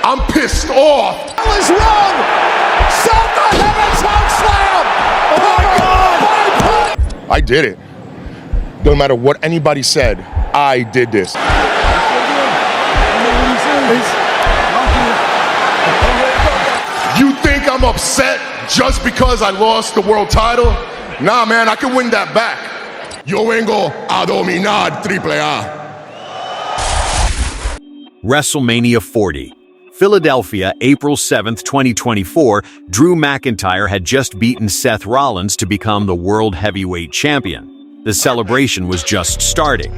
I'm pissed off. That was wrong. South the heavens hog slam. Oh my God. I did it. No matter what anybody said, I did this. You think I'm upset just because I lost the world title? Nah, man, I can win that back. Yo vengo a dominar AAA. WrestleMania 40. Philadelphia, April 7th, 2024, Drew McIntyre had just beaten Seth Rollins to become the World Heavyweight Champion. The celebration was just starting.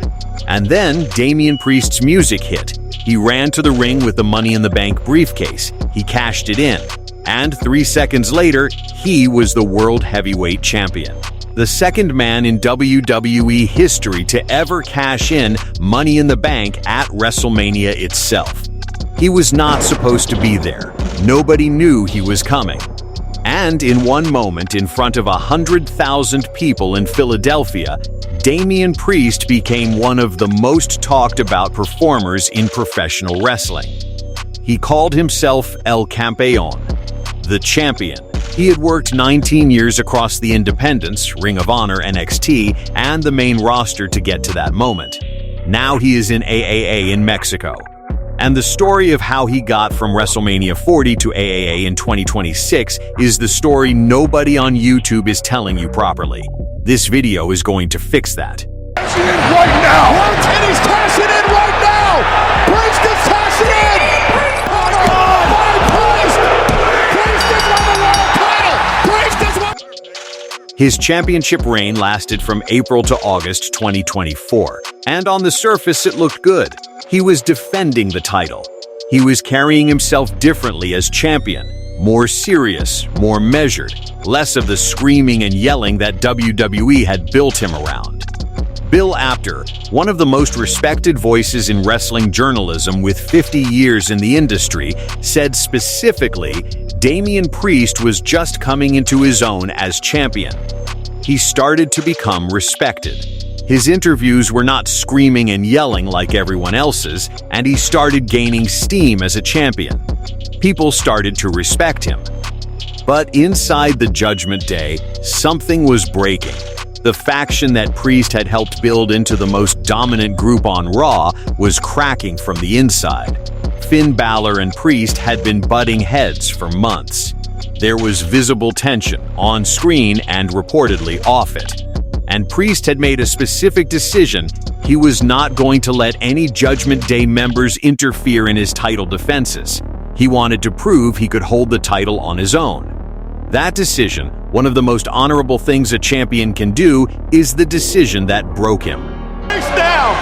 And then Damian Priest's music hit. He ran to the ring with the Money in the Bank briefcase. He cashed it in. And 3 seconds later, he was the World Heavyweight Champion. The second man in WWE history to ever cash in Money in the Bank at WrestleMania itself. He was not supposed to be there. Nobody knew he was coming. And in one moment, in front of 100,000 people in Philadelphia, Damian Priest became one of the most talked about performers in professional wrestling. He called himself El Campeon, the champion. He had worked 19 years across the Independents, Ring of Honor, NXT, and the main roster to get to that moment. Now he is in AAA in Mexico. And the story of how he got from WrestleMania 40 to AAA in 2026 is the story nobody on YouTube is telling you properly. This video is going to fix that. Cashing in right now! And he's cashing in right now! Priest is cashing in! Oh God! Priest is won the world title! Priest is won! His championship reign lasted from April to August 2024. And on the surface, it looked good. He was defending the title. He was carrying himself differently as champion, more serious, more measured, less of the screaming and yelling that WWE had built him around. Bill Apter, one of the most respected voices in wrestling journalism with 50 years in the industry, said specifically, Damian Priest was just coming into his own as champion. He started to become respected. His interviews were not screaming and yelling like everyone else's, and he started gaining steam as a champion. People started to respect him. But inside the Judgment Day, something was breaking. The faction that Priest had helped build into the most dominant group on Raw was cracking from the inside. Finn Balor and Priest had been butting heads for months. There was visible tension on screen and reportedly off it. And Priest had made a specific decision. He was not going to let any Judgment Day members interfere in his title defenses. He wanted to prove he could hold the title on his own. That decision, one of the most honorable things a champion can do, is the decision that broke him. Priest down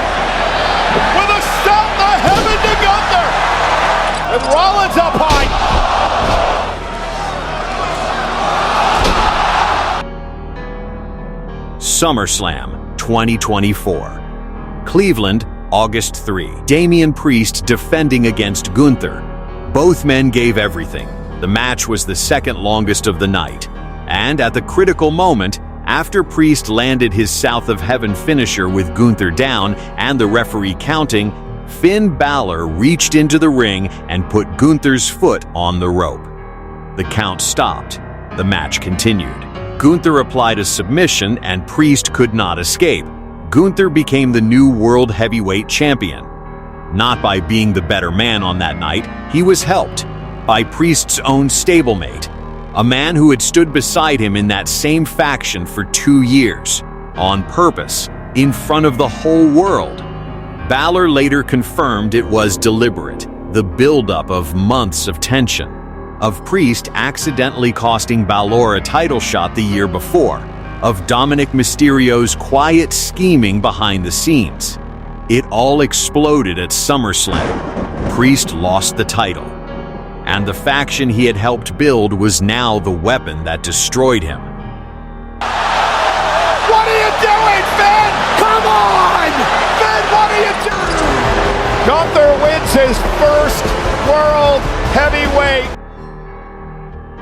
with a shot in the heaven to Gunther! And Rollins up high! SummerSlam 2024. Cleveland, August 3. Damian Priest defending against Gunther. Both men gave everything. The match was the second longest of the night. And at the critical moment, after Priest landed his South of Heaven finisher with Gunther down and the referee counting, Finn Balor reached into the ring and put Gunther's foot on the rope. The count stopped. The match continued. Gunther applied a submission and Priest could not escape. Gunther became the new World Heavyweight Champion. Not by being the better man on that night, he was helped by Priest's own stablemate, a man who had stood beside him in that same faction for 2 years, on purpose, in front of the whole world. Balor later confirmed it was deliberate, the buildup of months of tension, of Priest accidentally costing Balor a title shot the year before, of Dominik Mysterio's quiet scheming behind the scenes. It all exploded at SummerSlam. Priest lost the title. And the faction he had helped build was now the weapon that destroyed him. What are you doing, Finn? Come on! Finn, what are you doing? Gunther wins his first World Heavyweight.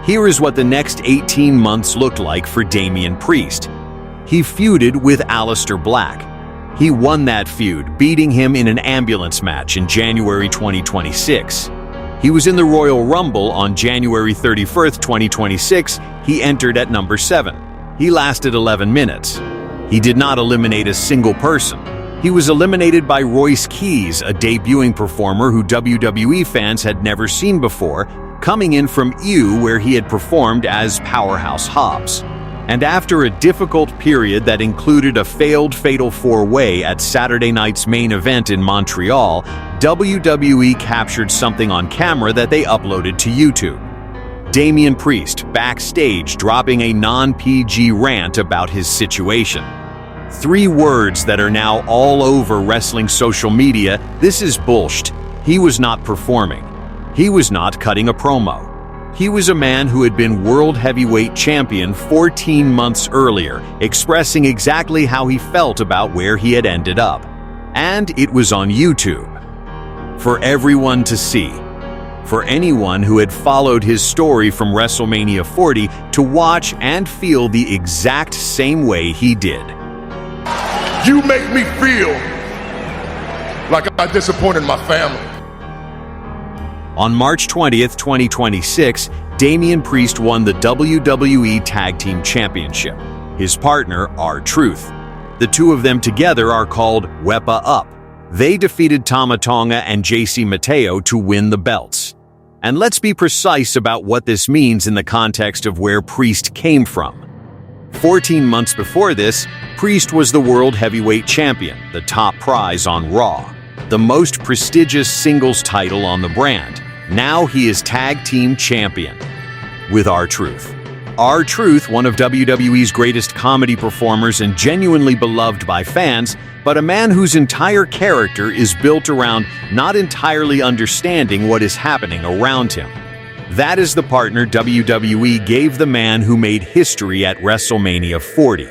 Here is what the next 18 months looked like for Damian Priest. He feuded with Aleister Black. He won that feud, beating him in an ambulance match in January 2026. He was in the Royal Rumble on January 31st, 2026. He entered at number 7. He lasted 11 minutes. He did not eliminate a single person. He was eliminated by Royce Keys, a debuting performer who WWE fans had never seen before, coming in from EU where he had performed as Powerhouse Hobbs. And after a difficult period that included a failed Fatal 4-Way at Saturday night's main event in Montreal, WWE captured something on camera that they uploaded to YouTube. Damian Priest backstage dropping a non-PG rant about his situation. 3 words that are now all over wrestling social media: this is bullshit. He was not performing. He was not cutting a promo. He was a man who had been World Heavyweight Champion 14 months earlier, expressing exactly how he felt about where he had ended up. And it was on YouTube. For everyone to see. For anyone who had followed his story from WrestleMania 40 to watch and feel the exact same way he did. You make me feel like I disappointed my family. On March 20th, 2026, Damian Priest won the WWE Tag Team Championship. His partner, R-Truth. The two of them together are called Wepa Up. They defeated Tama Tonga and JC Mateo to win the belts. And let's be precise about what this means in the context of where Priest came from. 14 months before this, Priest was the World Heavyweight Champion, the top prize on Raw, the most prestigious singles title on the brand. Now he is Tag Team Champion with R-Truth. R-Truth, one of WWE's greatest comedy performers and genuinely beloved by fans, but a man whose entire character is built around not entirely understanding what is happening around him. That is the partner WWE gave the man who made history at WrestleMania 40.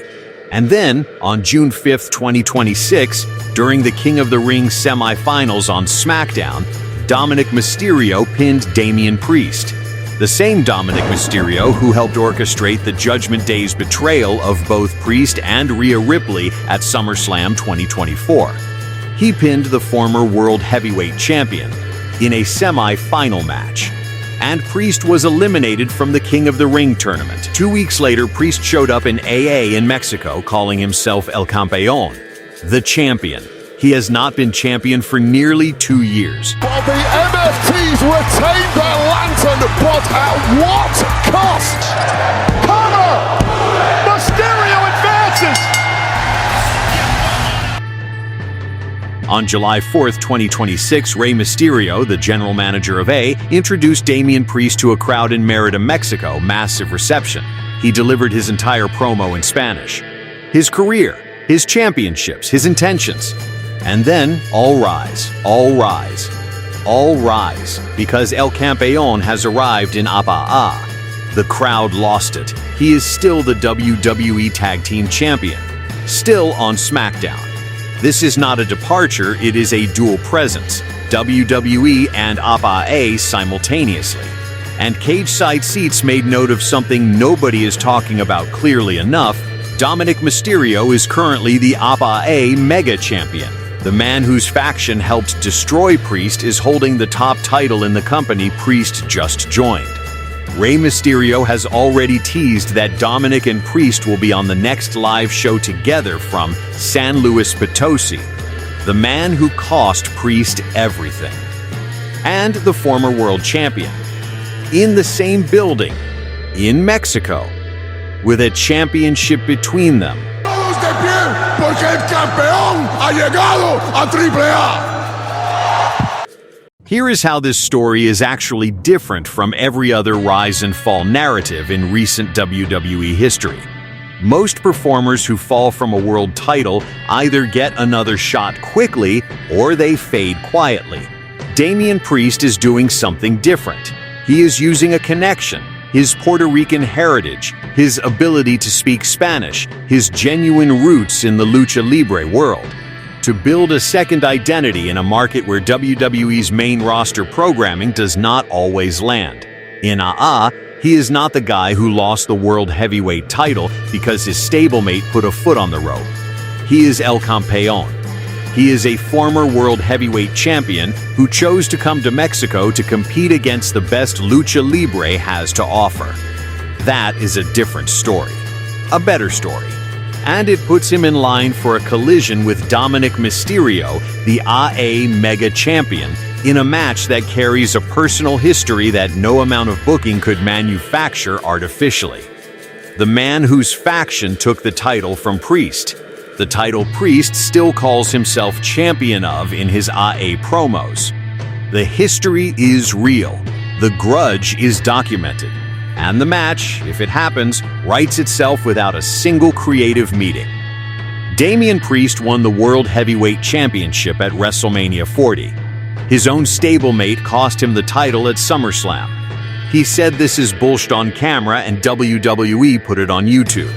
And then, on June 5th, 2026, during the King of the Ring semifinals on SmackDown, Dominik Mysterio pinned Damian Priest. The same Dominik Mysterio who helped orchestrate the Judgment Day's betrayal of both Priest and Rhea Ripley at SummerSlam 2024. He pinned the former World Heavyweight Champion in a semi-final match. And Priest was eliminated from the King of the Ring tournament. 2 weeks later, Priest showed up in AA in Mexico, calling himself El Campeon, the champion. He has not been champion for nearly 2 years. Well, the MFTs retained their lantern, but at what cost? Cover! Mysterio advances! On July 4th, 2026, Rey Mysterio, the general manager of A, introduced Damian Priest to a crowd in Mérida, Mexico. Massive reception. He delivered his entire promo in Spanish. His career, his championships, his intentions. And then, all rise, all rise, all rise, because El Campeon has arrived in AAA. The crowd lost it. He is still the WWE Tag Team Champion, still on SmackDown. This is not a departure, it is a dual presence, WWE and AAA simultaneously. And cage-side seats made note of something nobody is talking about clearly enough. Dominik Mysterio is currently the AAA Mega Champion. The man whose faction helped destroy Priest is holding the top title in the company Priest just joined. Rey Mysterio has already teased that Dominik and Priest will be on the next live show together from San Luis Potosi, the man who cost Priest everything, and the former world champion, in the same building, in Mexico, with a championship between them. Todos de pie, porque el campeón ha llegado a AAA. Here is how this story is actually different from every other rise and fall narrative in recent WWE history. Most performers who fall from a world title either get another shot quickly or they fade quietly. Damian Priest is doing something different. He is using a connection, his Puerto Rican heritage, his ability to speak Spanish, his genuine roots in the lucha libre world, to build a second identity in a market where WWE's main roster programming does not always land. In AA, he is not the guy who lost the World Heavyweight title because his stablemate put a foot on the rope. He is El Campeon. He is a former World Heavyweight Champion who chose to come to Mexico to compete against the best lucha libre has to offer. That is a different story. A better story. And it puts him in line for a collision with Dominik Mysterio, the AA Mega Champion, in a match that carries a personal history that no amount of booking could manufacture artificially. The man whose faction took the title from Priest. The title Priest still calls himself champion of in his AA promos. The history is real. The grudge is documented. And the match, if it happens, writes itself without a single creative meeting. Damian Priest won the World Heavyweight Championship at WrestleMania 40. His own stablemate cost him the title at SummerSlam. He said this is bullshit on camera and WWE put it on YouTube.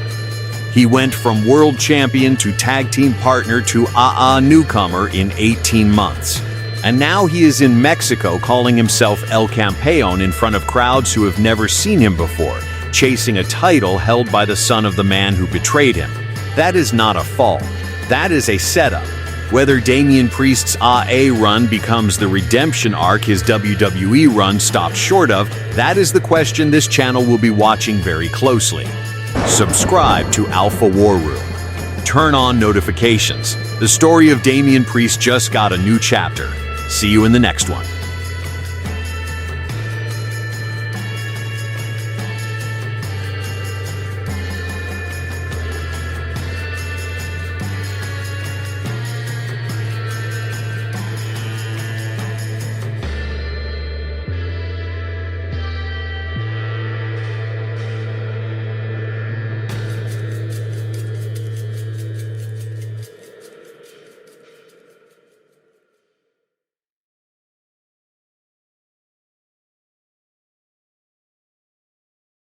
He went from world champion to tag team partner to AA newcomer in 18 months. And now he is in Mexico calling himself El Campeon in front of crowds who have never seen him before, chasing a title held by the son of the man who betrayed him. That is not a fall. That is a setup. Whether Damian Priest's AA run becomes the redemption arc his WWE run stopped short of, that is the question this channel will be watching very closely. Subscribe to Alpha War Room. Turn on notifications. The story of Damian Priest just got a new chapter. See you in the next one.